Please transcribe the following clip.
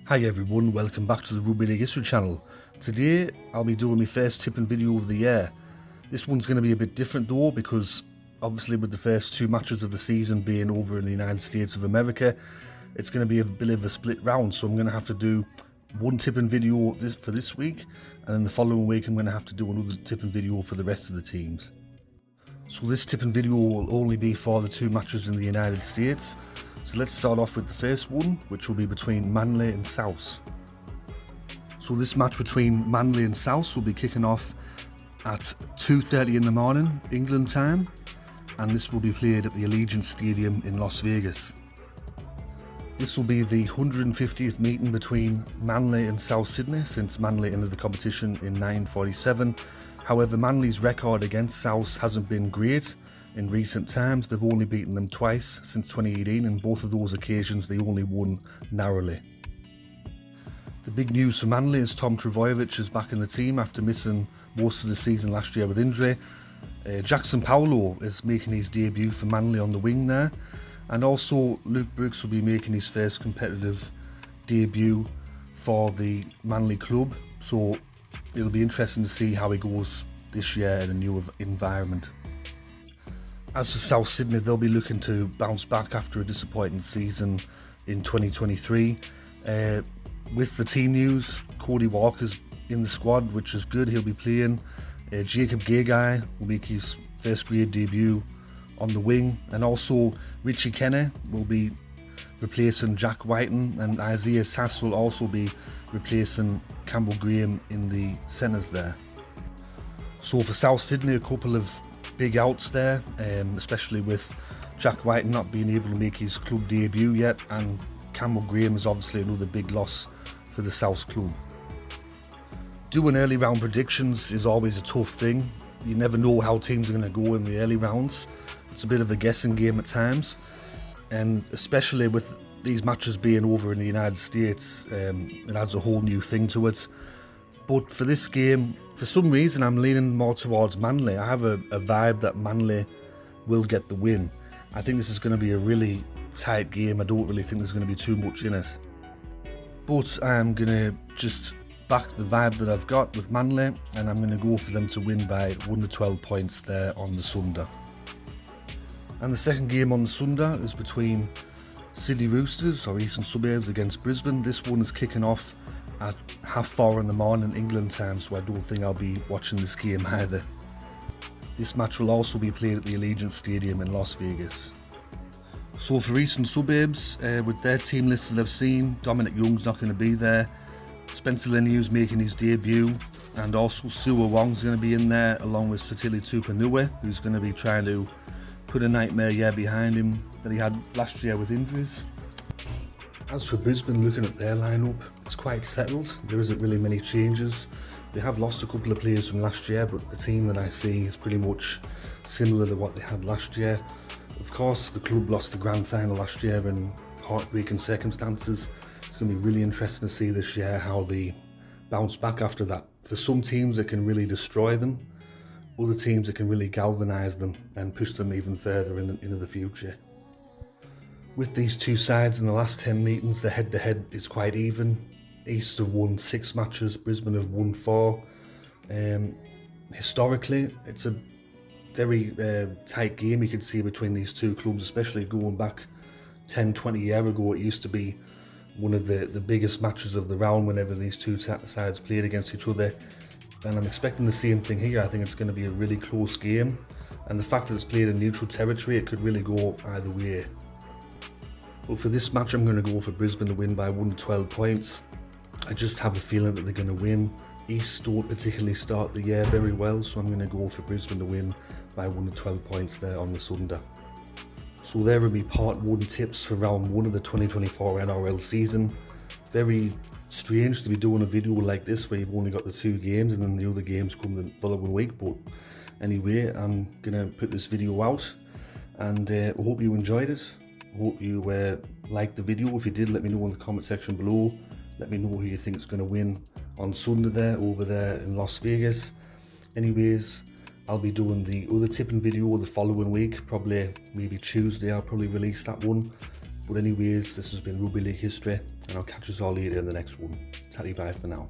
Hi everyone, welcome back to the Rugby League History channel. Today I'll be doing my first tipping video of the year. This one's going to be a bit different though, because obviously with the first two matches of the season being over in the United States of America, it's going to be a bit of a split round, so I'm going to have to do one tipping video for this week, and then the following week I'm going to have to do another tipping video for the rest of the teams. So this tipping video will only be for the two matches in the United States. So let's start off with the first one, which will be between Manly and South. So this match between Manly and South will be kicking off at 2:30 in the morning, England time, and this will be played at the Allegiant Stadium in Las Vegas. This will be the 150th meeting between Manly and South Sydney since Manly entered the competition in 1947. However, Manly's record against South hasn't been great. In recent times, they've only beaten them twice since 2018, and both of those occasions they only won narrowly. The big news for Manly is Tom Trbojevic is back in the team after missing most of the season last year with injury. Jackson Paulo is making his debut for Manly on the wing there, and also Luke Brooks will be making his first competitive debut for the Manly club, so it'll be interesting to see how he goes this year in a new environment. As for South Sydney, they'll be looking to bounce back after a disappointing season in 2023. With the team news, Cody Walker's in the squad, which is good. He'll be playing. Jacob Gagai will make his first grade debut on the wing, and also Richie Kenny will be replacing Jack Whiten, and Isaiah Sass will also be replacing Campbell Graham in the centres there. So for South Sydney, a couple of big outs there, especially with Jack Whiten not being able to make his club debut yet, and Campbell Graham is obviously another big loss for the South club. Doing early round predictions is always a tough thing. You never know how teams are going to go in the early rounds. It's a bit of a guessing game at times, and especially with these matches being over in the United States, it adds a whole new thing to it. But for this game, for some reason I'm leaning more towards Manly. I have a vibe that Manly will get the win. I think this is going to be a really tight game. I don't really think there's going to be too much in it. But I'm going to just back the vibe that I've got with Manly, and I'm going to go for them to win by 1 to 12 points there on the Sunday. And the second game on the Sunday is between Sydney Roosters or Eastern Suburbs against Brisbane. This one is kicking off at 4:30 in the morning England time, so I don't think I'll be watching this game either. This match will also be played at the Allegiant Stadium in Las Vegas. So for Eastern Suburbs, with their team list that I've seen, Dominic Young's not going to be there, Spencer Leniu's making his debut, and also Siwa Wong's going to be in there along with Satili Tupanua, who's going to be trying to put a nightmare year behind him that he had last year with injuries. As for Brisbane, looking at their lineup, it's quite settled. There isn't really many changes. They have lost a couple of players from last year, but the team that I see is pretty much similar to what they had last year. Of course, the club lost the grand final last year in heartbreaking circumstances. It's going to be really interesting to see this year how they bounce back after that. For some teams, it can really destroy them. Other teams, it can really galvanise them and push them even further into the future. With these two sides in the last 10 meetings, the head-to-head is quite even. East have won 6 matches, Brisbane have won 4. Historically, it's a very tight game you can see between these two clubs, especially going back 10-20 years ago. It used to be one of the biggest matches of the round whenever these two sides played against each other. And I'm expecting the same thing here. I think it's going to be a really close game. And the fact that it's played in neutral territory, it could really go either way. But for this match, I'm going to go for Brisbane to win by 1 to 12 points. I just have a feeling that they're going to win. East don't particularly start the year very well, so I'm going to go for Brisbane to win by 1 to 12 points there on the Sunday. So there will be part 1 tips for round 1 of the 2024 NRL season. Very strange to be doing a video like this where you've only got the 2 games and then the other games come the following week. But anyway, I'm going to put this video out, and I hope you enjoyed it. Hope you liked the video. If you did, let me know in the comment section below. Let me know who you think is going to win on Sunday there over there in Las Vegas. Anyways, I'll be doing the other tipping video the following week, probably maybe Tuesday. I'll probably release that one. But anyways, this has been Rugby League history, and I'll catch us all later in the next one. Tatty bye for now.